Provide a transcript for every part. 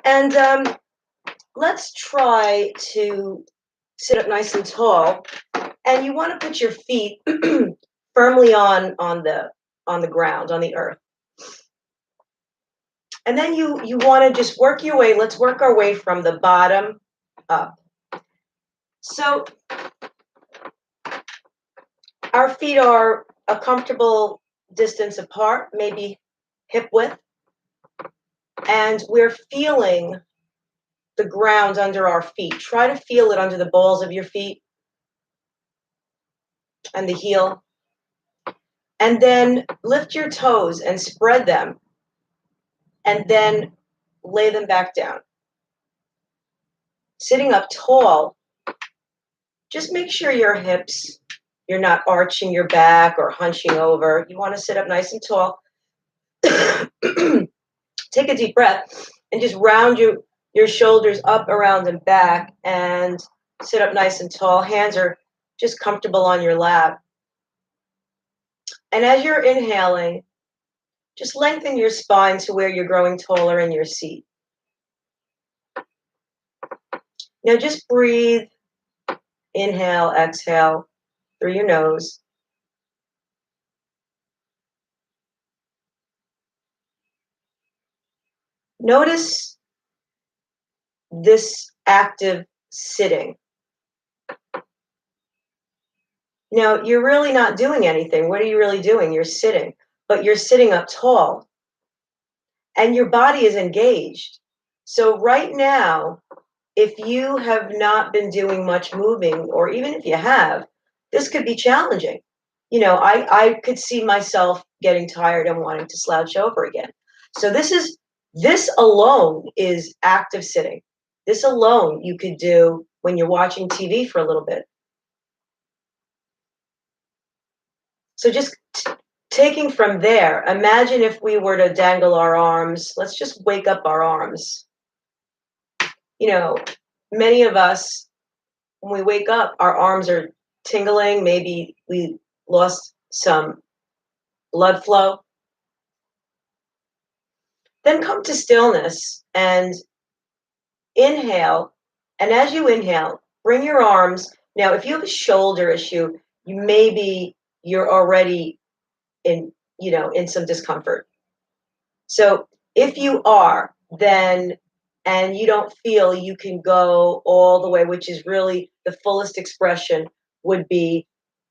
And let's try to sit up nice and tall. And you want to put your feet firmly on the ground, on the earth. And then you want to just work your way. Let's work our way from the bottom up. So our feet are a comfortable distance apart, maybe hip width, and we're feeling the ground under our feet. Try to feel it under the balls of your feet and the heel. And then lift your toes and spread them, and then lay them back down. Sitting up tall, just make sure your hips, you're not arching your back or hunching over. You want to sit up nice and tall. Take a deep breath and just round your shoulders up, around, and back, and sit up nice and tall. Hands are just comfortable on your lap. And as you're inhaling, just lengthen your spine to where you're growing taller in your seat. Now just breathe. Inhale, exhale through your nose. Notice this active sitting. Now, you're really not doing anything. What are you really doing? You're sitting, but you're sitting up tall and your body is engaged. So, right now, if you have not been doing much moving, or even if you have, this could be challenging. I could see myself getting tired and wanting to slouch over again. So, this alone is active sitting. This alone you could do when you're watching TV for a little bit. So just taking from there, imagine if we were to dangle our arms. Let's just wake up our arms. Many of us, when we wake up, our arms are tingling. Maybe we lost some blood flow. Then come to stillness and inhale. And as you inhale, bring your arms. Now, if you have a shoulder issue, you're already in some discomfort. So if you are, and you don't feel you can go all the way, which is really the fullest expression, would be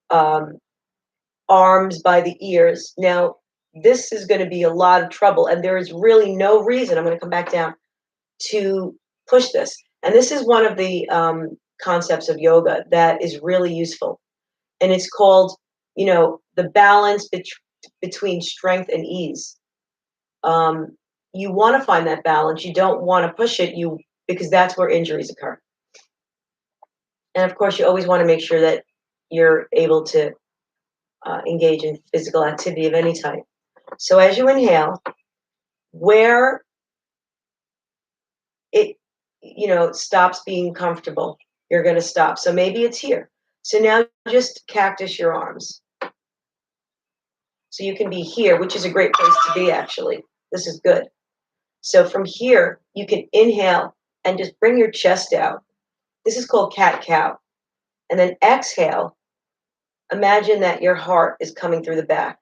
arms by the ears. Now, this is going to be a lot of trouble, and there is really no reason, I'm going to come back down, to push this. And this is one of the concepts of yoga that is really useful. And it's called, the balance between strength and ease. You want to find that balance. You don't want to push it, because that's where injuries occur. And of course, you always want to make sure that you're able to engage in physical activity of any type. So as you inhale, where it stops being comfortable, you're going to stop. So maybe it's here. So now just cactus your arms. So you can be here, which is a great place to be, actually. This is good. So from here, you can inhale and just bring your chest out. This is called cat-cow. And then exhale. Imagine that your heart is coming through the back.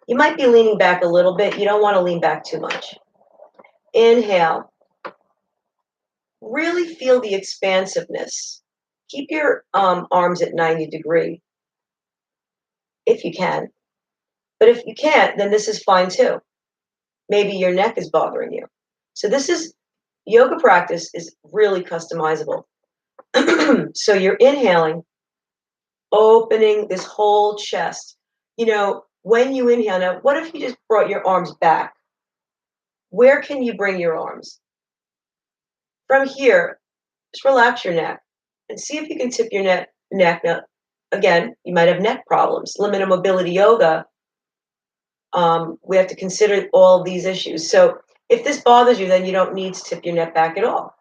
You might be leaning back a little bit. You don't want to lean back too much. Inhale. Really feel the expansiveness. Keep your arms at 90 degrees if you can. But if you can't, then this is fine too. Maybe your neck is bothering you. So yoga practice is really customizable. So you're inhaling, opening this whole chest. When you inhale, now what if you just brought your arms back? Where can you bring your arms? From here, just relax your neck and see if you can tip your neck. Now, again, you might have neck problems. Limited mobility yoga, we have to consider all of these issues. So if this bothers you, then you don't need to tip your neck back at all.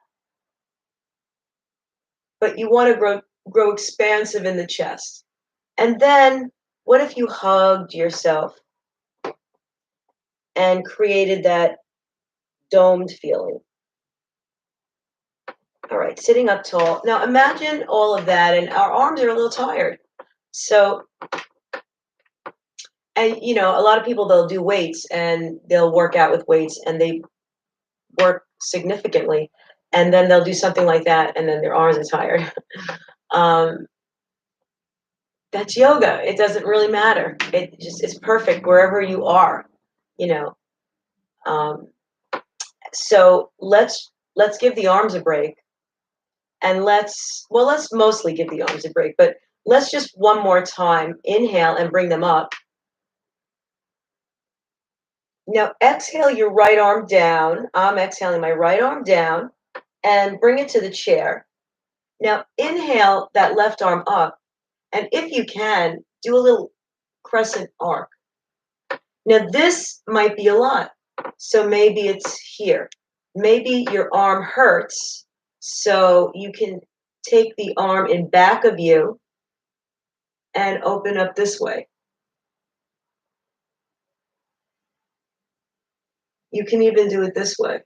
But you want to grow expansive in the chest. And then what if you hugged yourself and created that domed feeling? All right, sitting up tall. Now imagine all of that, and our arms are a little tired. So, and a lot of people, they'll do weights and they'll work out with weights and they work significantly. And then they'll do something like that and then their arms are tired. um, that's yoga. It doesn't really matter. It's perfect wherever you are, you know. Um, so let's give the arms a break, and let's mostly give the arms a break, but let's just one more time inhale and bring them up. Now exhale your right arm down. I'm exhaling my right arm down and bring it to the chair. Now inhale that left arm up, and if you can, do a little crescent arc. Now this might be a lot, so maybe it's here. Maybe your arm hurts, so you can take the arm in back of you and open up this way. You can even do it this way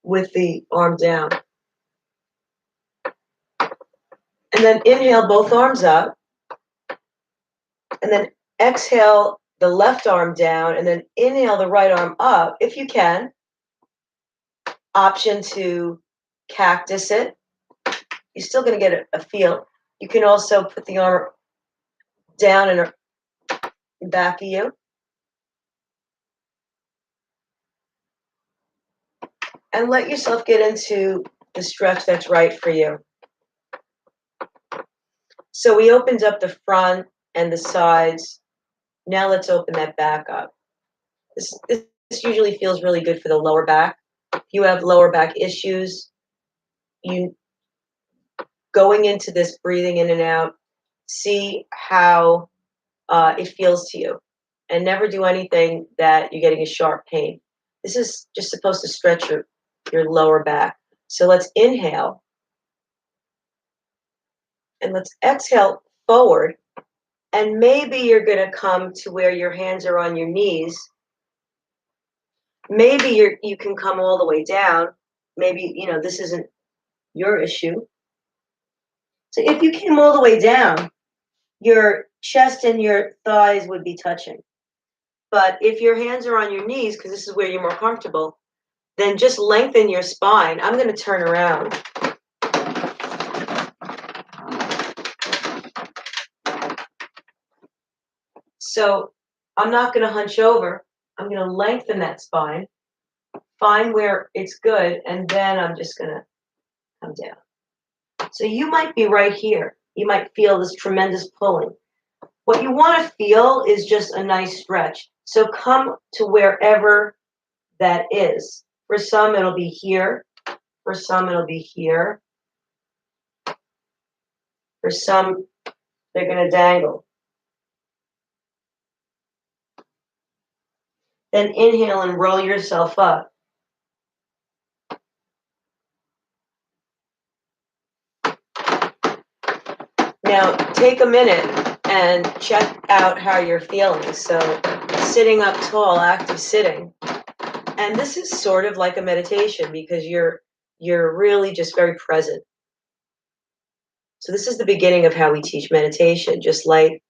with the arm down. And then inhale both arms up, and then exhale the left arm down, and then inhale the right arm up if you can. Option to cactus it. You're still going to get a feel. You can also put the arm down and back of you. And let yourself get into the stretch that's right for you. So we opened up the front and the sides. Now let's open that back up. This usually feels really good for the lower back. If you have lower back issues, you going into this, breathing in and out, see how it feels to you. And never do anything that you're getting a sharp pain. This is just supposed to stretch your lower back. So let's inhale. And let's exhale forward. And maybe you're going to come to where your hands are on your knees. Maybe you can come all the way down. Maybe, this isn't your issue. So if you came all the way down, your chest and your thighs would be touching. But if your hands are on your knees, because this is where you're more comfortable, then just lengthen your spine. I'm going to turn around. So I'm not going to hunch over. I'm going to lengthen that spine, find where it's good, and then I'm just going to come down. So you might be right here. You might feel this tremendous pulling. What you want to feel is just a nice stretch. So come to wherever that is. For some, it'll be here. For some, it'll be here. For some, they're going to dangle. Then inhale and roll yourself up. Now, take a minute and check out how you're feeling. So, sitting up tall, active sitting. And this is sort of like a meditation because you're really just very present. So this is the beginning of how we teach meditation, just like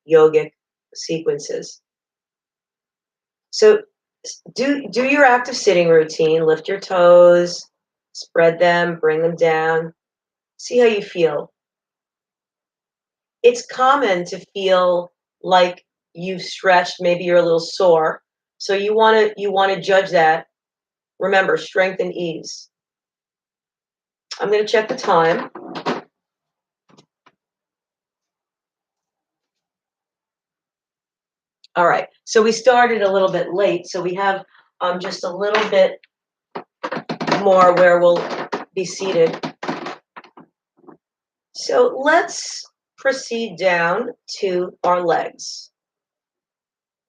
yogic sequences. So do your active sitting routine, lift your toes, spread them, bring them down. See how you feel. It's common to feel like you've stretched, maybe you're a little sore. So you want to judge that. Remember, strength and ease. I'm going to check the time. All right, so we started a little bit late, so we have just a little bit more where we'll be seated. So let's proceed down to our legs.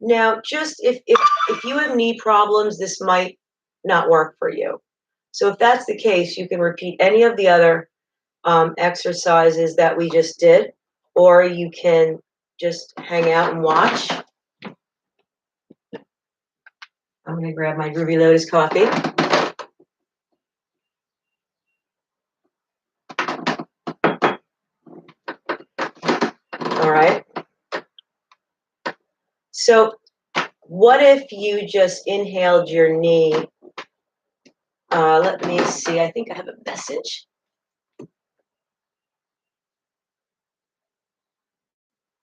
Now, just if you have knee problems, this might not work for you. So if that's the case, you can repeat any of the other exercises that we just did, or you can just hang out and watch. I'm going to grab my Groovy Lotus coffee. right? So what if you just inhaled your knee? Let me see. I think I have a message.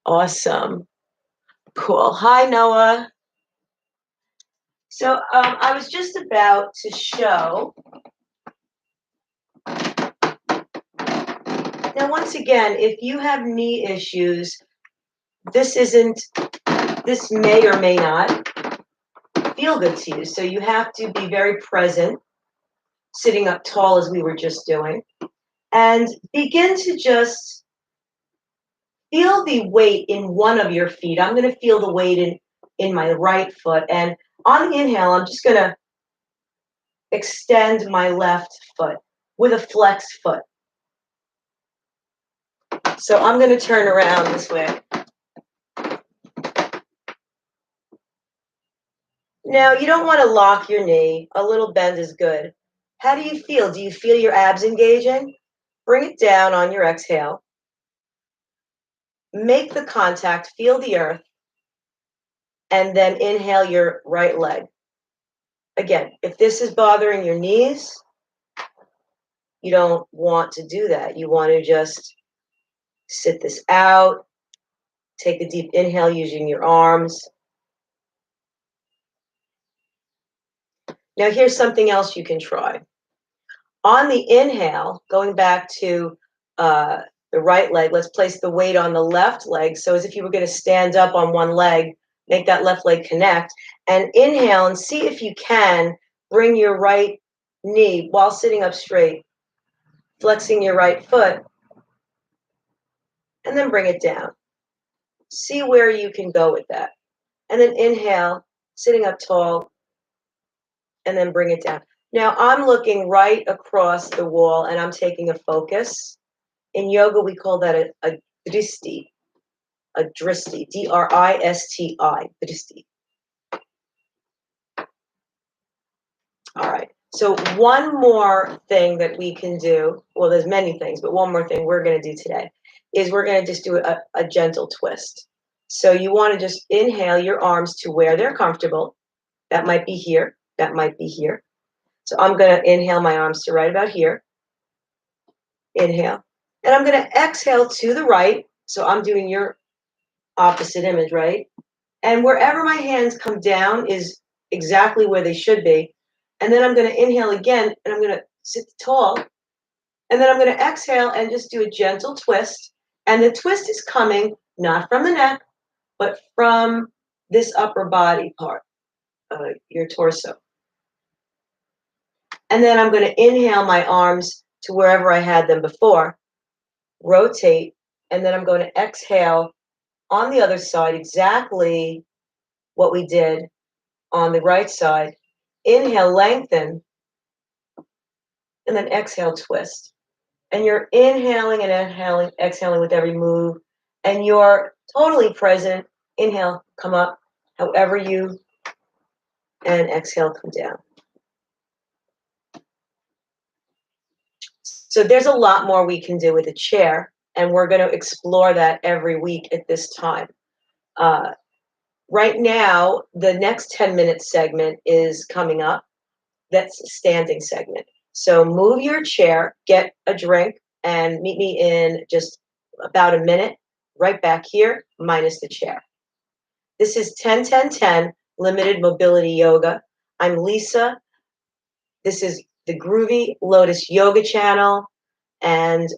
Awesome. Cool. Hi, Noah. So I was just about to show. Now, once again, if you have knee issues, this may or may not feel good to you. So you have to be very present, sitting up tall as we were just doing, and begin to just feel the weight in one of your feet. I'm going to feel the weight in my right foot. And on the inhale, I'm just going to extend my left foot with a flex foot. So I'm going to turn around this way. Now, you don't want to lock your knee. A little bend is good. How do you feel? Do you feel your abs engaging? Bring it down on your exhale. Make the contact, feel the earth, and then inhale your right leg. Again, if this is bothering your knees, you don't want to do that. You want to just sit this out, take a deep inhale using your arms. Now, here's something else you can try. On the inhale, going back to the right leg, let's place the weight on the left leg. So as if you were going to stand up on one leg, make that left leg connect, and inhale and see if you can bring your right knee while sitting up straight, flexing your right foot, and then bring it down. See where you can go with that. And then inhale, sitting up tall, and then bring it down. Now I'm looking right across the wall and I'm taking a focus. In yoga, we call that a dristi, D-R-I-S-T-I, dristi. All right. So one more thing that we can do, well, there's many things, but one more thing we're going to do today is we're going to just do a gentle twist. So you want to just inhale your arms to where they're comfortable. That might be here. That might be here. So I'm going to inhale my arms to right about here. Inhale. And I'm going to exhale to the right. So I'm doing your opposite image, right? And wherever my hands come down is exactly where they should be. And then I'm going to inhale again, and I'm going to sit tall. And then I'm going to exhale and just do a gentle twist. And the twist is coming not from the neck, but from this upper body part, your torso. And then I'm going to inhale my arms to wherever I had them before, rotate, and then I'm going to exhale on the other side exactly what we did on the right side. Inhale, lengthen, and then exhale, twist. And you're inhaling and exhaling with every move, and you're totally present. Inhale, come up, however you, and exhale, come down. So there's a lot more we can do with a chair, and we're going to explore that every week at this time. Right now, the next 10-minute segment is coming up. That's a standing segment. So move your chair, get a drink, and meet me in just about a minute, right back here, minus the chair. This is 10-10-10, Limited Mobility Yoga. I'm Lisa. This is the Groovy Lotus Yoga channel, and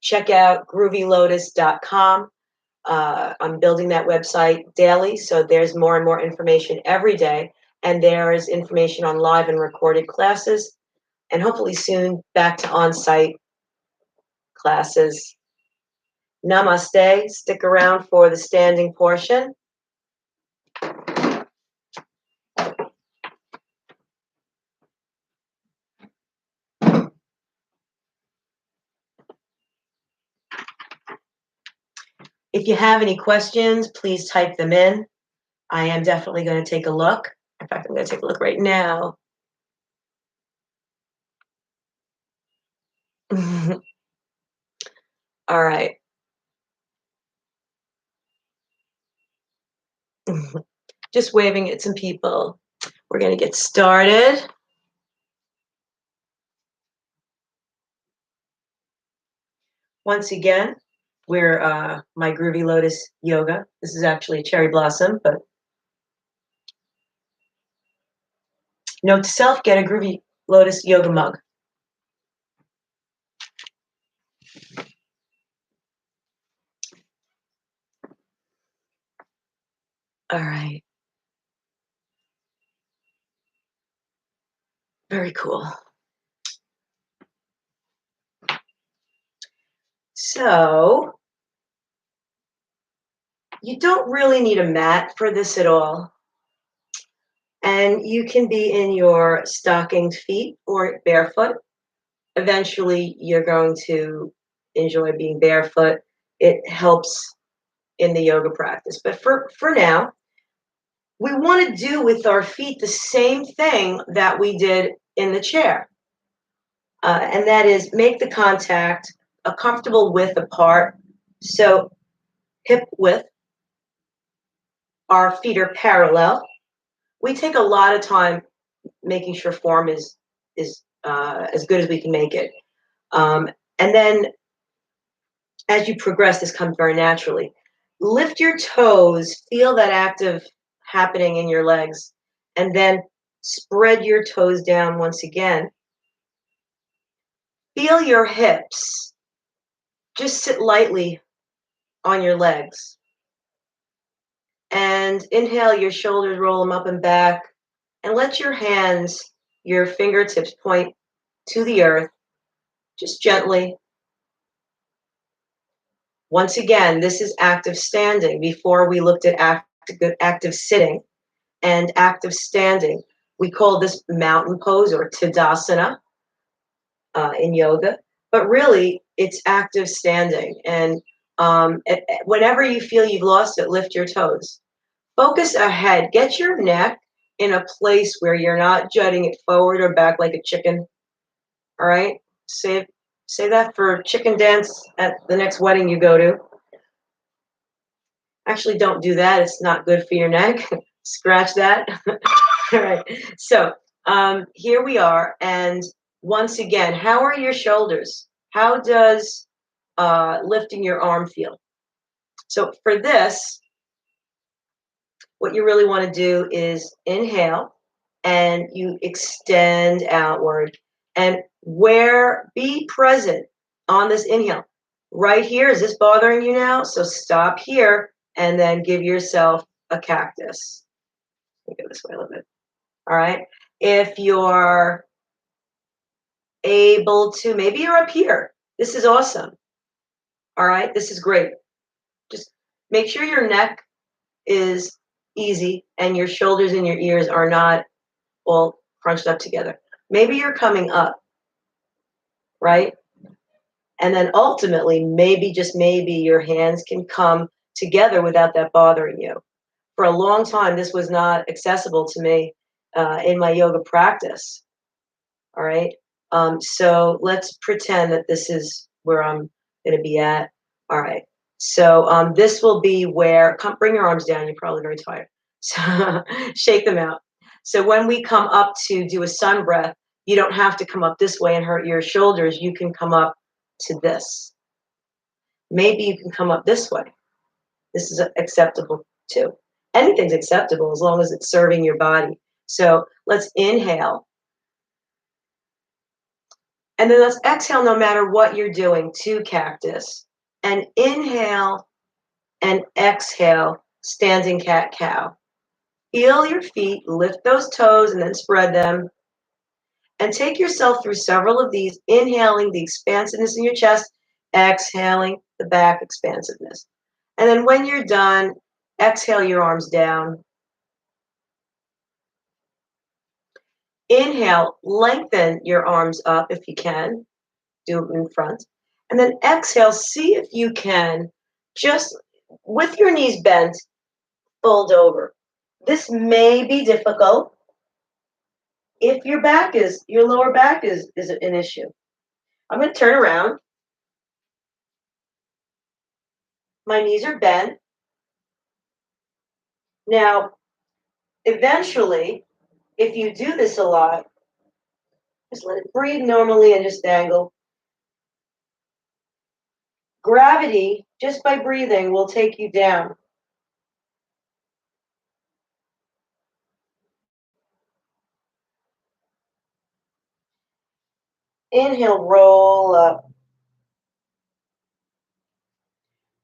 check out groovylotus.com. I'm building that website daily, so there's more and more information every day, and there is information on live and recorded classes, and hopefully soon back to on-site classes. Namaste. Stick around for the standing portion. If you have any questions, please type them in. I am definitely going to take a look. In fact, I'm going to take a look right now. All right. Just waving at some people. We're going to get started. Once again, we're my Groovy Lotus Yoga. This is actually a cherry blossom, but note to self, get a Groovy Lotus Yoga mug. All right. Very cool. So, you don't really need a mat for this at all. And you can be in your stockinged feet or barefoot. Eventually, you're going to enjoy being barefoot. It helps in the yoga practice. But for now, we want to do with our feet the same thing that we did in the chair. And that is make the contact a comfortable width apart. So hip width, our feet are parallel. We take a lot of time making sure form is as good as we can make it. And then as you progress, this comes very naturally. Lift your toes, feel that active happening in your legs, and then spread your toes down once again. Feel your hips. Just sit lightly on your legs. And inhale, your shoulders, roll them up and back, and let your hands, your fingertips point to the earth, just gently. Once again, this is active standing. Before we looked at active sitting and active standing. We call this mountain pose or Tadasana in yoga, but really it's active standing. And whenever you feel you've lost it, lift your toes. Focus ahead. Get your neck in a place where you're not jutting it forward or back like a chicken. All right? Say that for chicken dance at the next wedding you go to. Actually, don't do that. It's not good for your neck. Scratch that. All right. So here we are. And once again, how are your shoulders? How does lifting your arm feel? So for this, what you really want to do is inhale and you extend outward. And be present on this inhale. Right here, is this bothering you now? So stop here and then give yourself a cactus. Let me go this way a little bit. All right. If you're able to, maybe you're up here. This is awesome. All right. This is great. Just make sure your neck is easy and your shoulders and your ears are not all crunched up together. Maybe you're coming up, right? And then ultimately, maybe, just maybe, your hands can come together without that bothering you. For a long time, this was not accessible to me in my yoga practice. All right. So let's pretend that this is where I'm going to be at. All right. So this will be where, bring your arms down. You're probably very tired. So shake them out. So when we come up to do a sun breath, you don't have to come up this way and hurt your shoulders. You can come up to this. Maybe you can come up this way. This is acceptable too. Anything's acceptable as long as it's serving your body. So let's inhale. And then let's exhale no matter what you're doing to cactus. And inhale and exhale, standing cat-cow. Feel your feet, lift those toes and then spread them. And take yourself through several of these, inhaling the expansiveness in your chest, exhaling the back expansiveness. And then when you're done, exhale your arms down. Inhale, lengthen your arms up if you can. Do it in front. And then exhale, see if you can, just with your knees bent, fold over. This may be difficult if your lower back is an issue. I'm going to turn around. My knees are bent. Now, eventually, if you do this a lot, just let it breathe normally and just dangle. Gravity, just by breathing, will take you down. Inhale, roll up.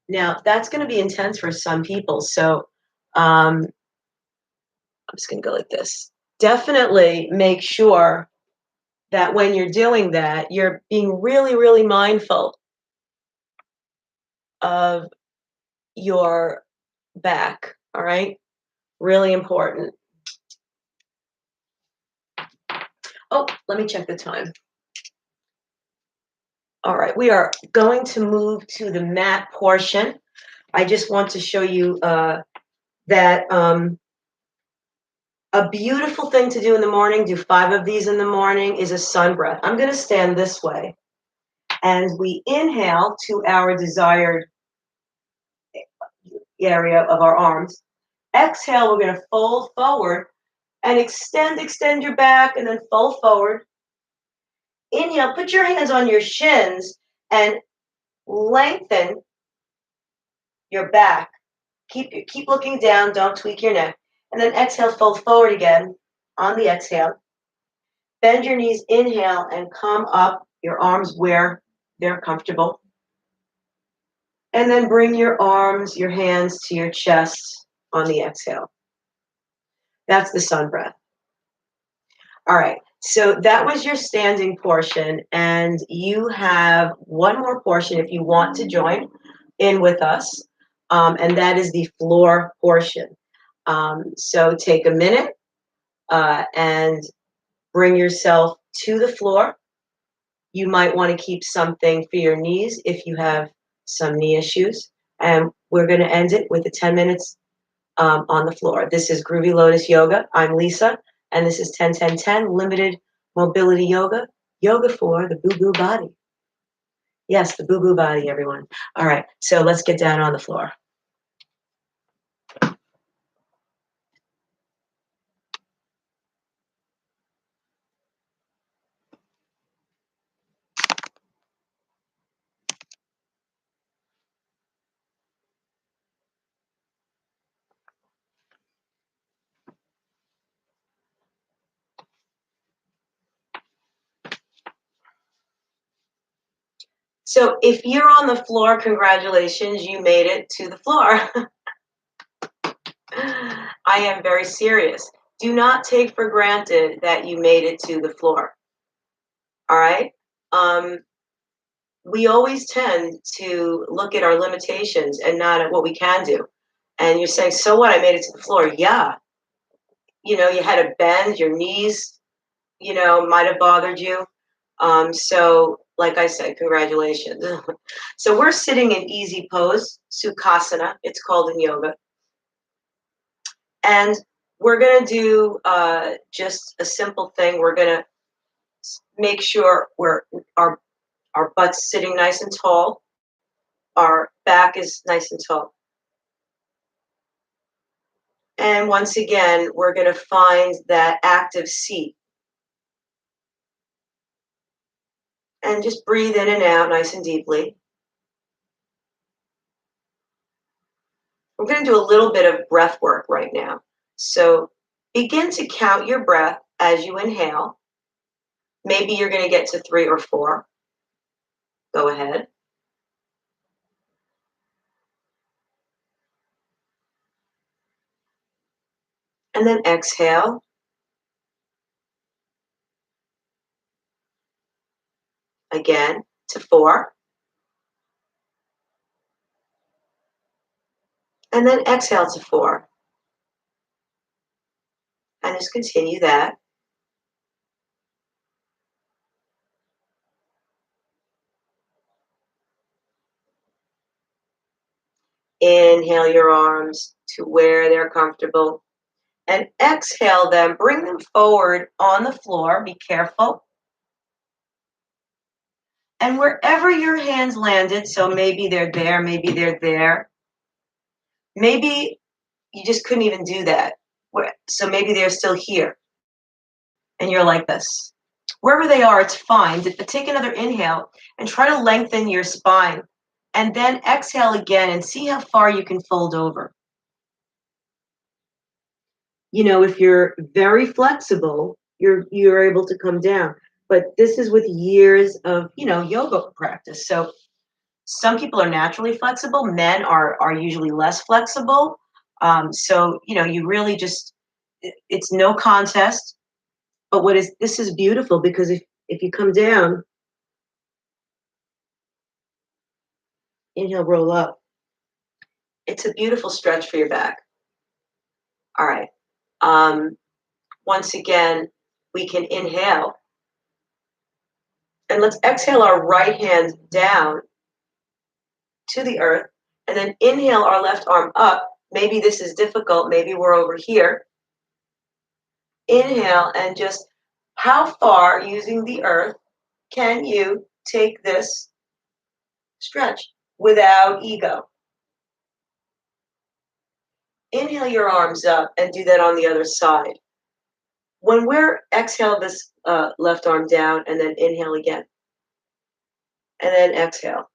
Now, that's going to be intense for some people. So I'm just going to go like this. Definitely make sure that when you're doing that, you're being really, really mindful of your back. All right. Really important. Oh, let me check the time. All right. We are going to move to the mat portion. I just want to show you that a beautiful thing to do in the morning, do 5 of these in the morning, is a sun breath. I'm going to stand this way. And we inhale to our desired area of our arms. Exhale, we're going to fold forward and extend your back and then fold forward. Inhale, put your hands on your shins and lengthen your back. Keep looking down, don't tweak your neck. And then exhale, fold forward again on the exhale. Bend your knees, inhale, and come up, your arms where they're comfortable. And then bring your arms, your hands to your chest on the exhale. That's the sun breath. All right, so that was your standing portion, and you have one more portion if you want to join in with us, and that is the floor portion. So take a minute and bring yourself to the floor. You might want to keep something for your knees if you have some knee issues, and we're going to end it with the 10 minutes on the floor. This is Groovy Lotus Yoga. I'm Lisa, and this is 10-10-10 Limited Mobility Yoga, yoga for the boo-boo body. Yes, the boo-boo body, everyone. All right, so let's get down on the floor. So if you're on the floor, congratulations, you made it to the floor. I am very serious. Do not take for granted that you made it to the floor. All right? We always tend to look at our limitations and not at what we can do. And you're saying, so what? I made it to the floor. Yeah. You had a bend, your knees, might have bothered you. So, like I said, congratulations. So we're sitting in easy pose, Sukhasana, it's called in yoga. And we're going to do just a simple thing. We're going to make sure our butt's sitting nice and tall. Our back is nice and tall. And once again, we're going to find that active seat. And just breathe in and out nice and deeply. We're going to do a little bit of breath work right now. So begin to count your breath as you inhale. Maybe you're going to get to 3 or 4. Go ahead. And then exhale. Again to 4. And then exhale to 4. And just continue that. Inhale your arms to where they're comfortable. And exhale them. Bring them forward on the floor. Be careful. And wherever your hands landed, so maybe they're there, maybe they're there. Maybe you just couldn't even do that. So maybe they're still here and you're like this. Wherever they are, it's fine. But take another inhale and try to lengthen your spine. And then exhale again and see how far you can fold over. If you're very flexible, you're able to come down. But this is with years of, yoga practice. So some people are naturally flexible. Men are usually less flexible. So, you really just, it's no contest. But this is beautiful because if you come down, inhale, roll up. It's a beautiful stretch for your back. All right. Once again, we can inhale. And let's exhale our right hand down to the earth. And then inhale our left arm up. Maybe this is difficult. Maybe we're over here. Inhale and just how far using the earth can you take this stretch without ego? Inhale your arms up and do that on the other side. When we're exhale this left arm down and then inhale again. And then exhale.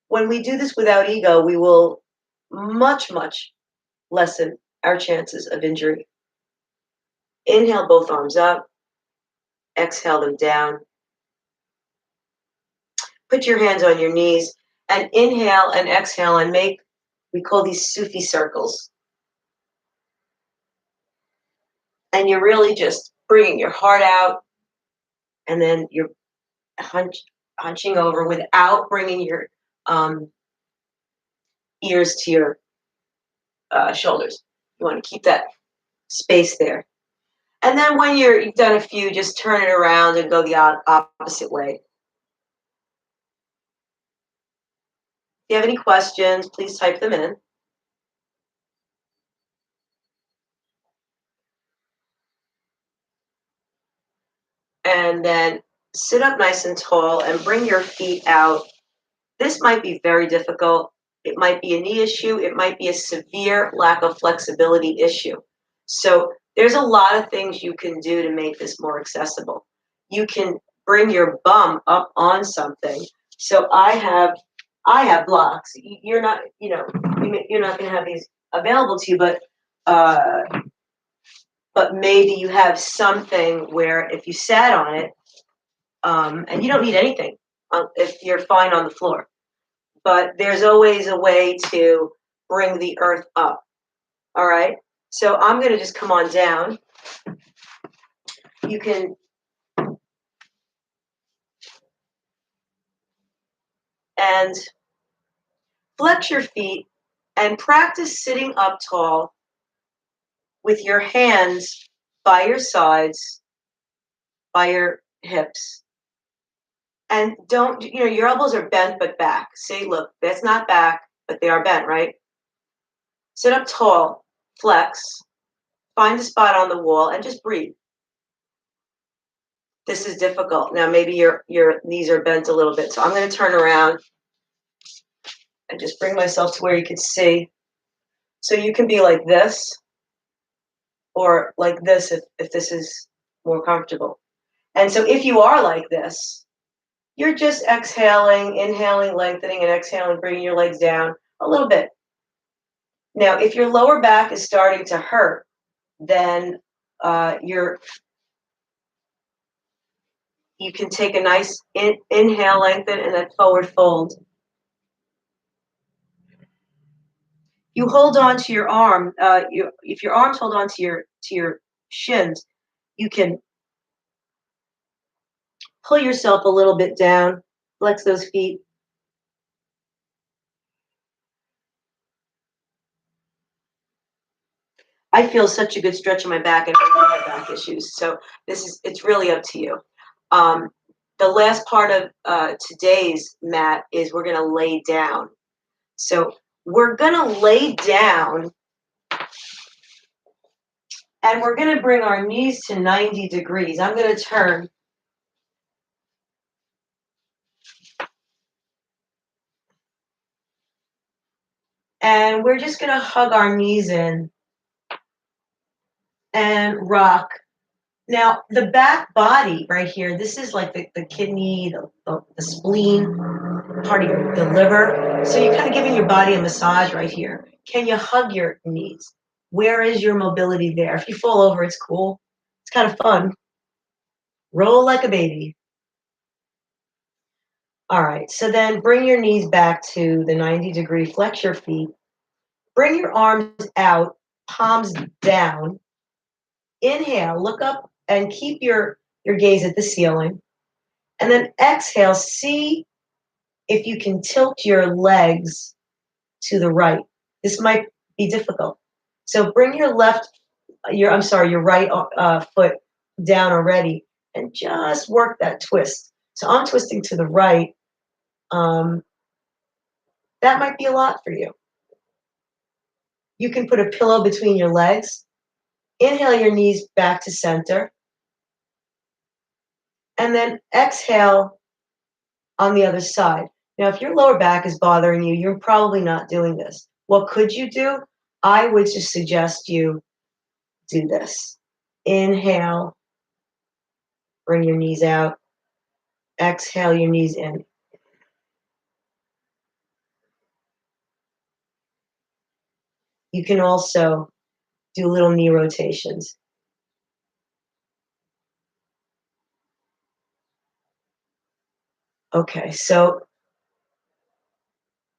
When we do this without ego, we will much, much lessen our chances of injury. Inhale both arms up. Exhale them down. Put your hands on your knees and inhale and exhale and we call these Sufi circles. And you're really just bringing your heart out and then you're hunching over without bringing your ears to your shoulders. You want to keep that space there. And then when you've done a few, just turn it around and go the opposite way. If you have any questions, please type them in. And then sit up nice and tall and bring your feet out. This might be very difficult. It might be a knee issue. It might be a severe lack of flexibility issue. So there's a lot of things you can do to make this more accessible. You can bring your bum up on something. So I have blocks. You're not, you're not going to have these available to you, but maybe you have something where if you sat on it, and you don't need anything if you're fine on the floor. But there's always a way to bring the earth up. All right. So I'm going to just come on down. You can and flex your feet and practice sitting up tall with your hands by your sides, by your hips. And don't, your elbows are bent but back. See, look, that's not back, but they are bent, right? Sit up tall, flex, find a spot on the wall, and just breathe. This is difficult. Now, maybe your knees are bent a little bit. So I'm going to turn around and just bring myself to where you can see. So you can be like this or like this if this is more comfortable. And so if you are like this, you're just exhaling, inhaling, lengthening, and exhaling, bringing your legs down a little bit. Now, if your lower back is starting to hurt, then you can take a nice inhale, lengthen, and then forward fold. You hold on to your arm. If your arms hold on to your shins, you can pull yourself a little bit down, flex those feet. I feel such a good stretch in my back, and I don't have back issues. So it's really up to you. The last part of today's mat is we're going to lay down. So we're going to lay down, and we're going to bring our knees to 90 degrees. I'm going to turn. And we're just going to hug our knees in and rock. Now, the back body right here, this is like the kidney, the spleen, part of the liver. So you're kind of giving your body a massage right here. Can you hug your knees? Where is your mobility there? If you fall over, it's cool. It's kind of fun. Roll like a baby. All right, so then bring your knees back to the 90-degree, flex your feet. Bring your arms out, palms down. Inhale, look up and keep your gaze at the ceiling. And then exhale, see if you can tilt your legs to the right. This might be difficult. So bring your right foot down already and just work that twist. So I'm twisting to the right. That might be a lot for you. You can put a pillow between your legs. Inhale your knees back to center. And then exhale on the other side. Now, if your lower back is bothering you, you're probably not doing this. What could you do? I would just suggest you do this. Inhale, bring your knees out. Exhale your knees in. You can also do little knee rotations. Okay, so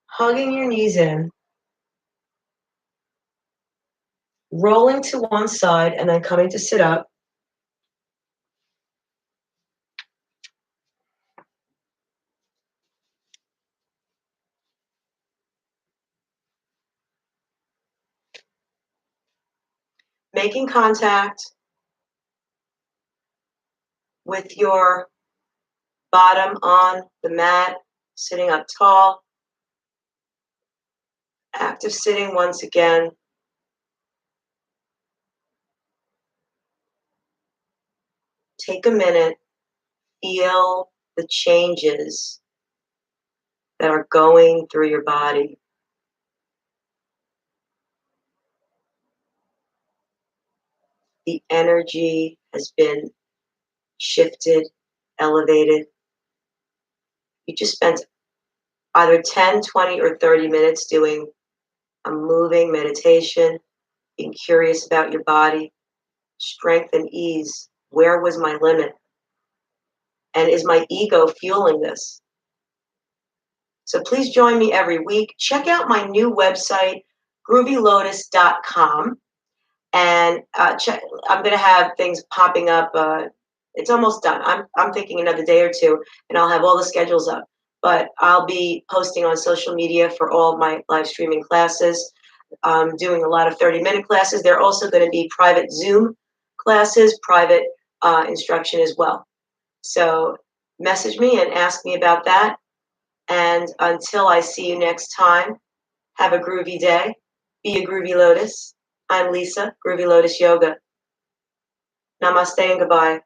hugging your knees in, rolling to one side, and then coming to sit up. Making contact with your bottom on the mat, sitting up tall. Active sitting once again. Take a minute, feel the changes that are going through your body. The energy has been shifted, elevated. You just spent either 10, 20, or 30 minutes doing a moving meditation, being curious about your body, strength and ease. Where was my limit? And is my ego fueling this? So please join me every week. Check out my new website, groovylotus.com. And I'm going to have things popping up. It's almost done. I'm thinking another day or two, and I'll have all the schedules up. But I'll be posting on social media for all my live streaming classes. Doing a lot of 30-minute classes. There are also going to be private Zoom classes, private instruction as well. So message me and ask me about that. And until I see you next time, have a groovy day. Be a groovy lotus. I'm Lisa, Groovy Lotus Yoga. Namaste and goodbye.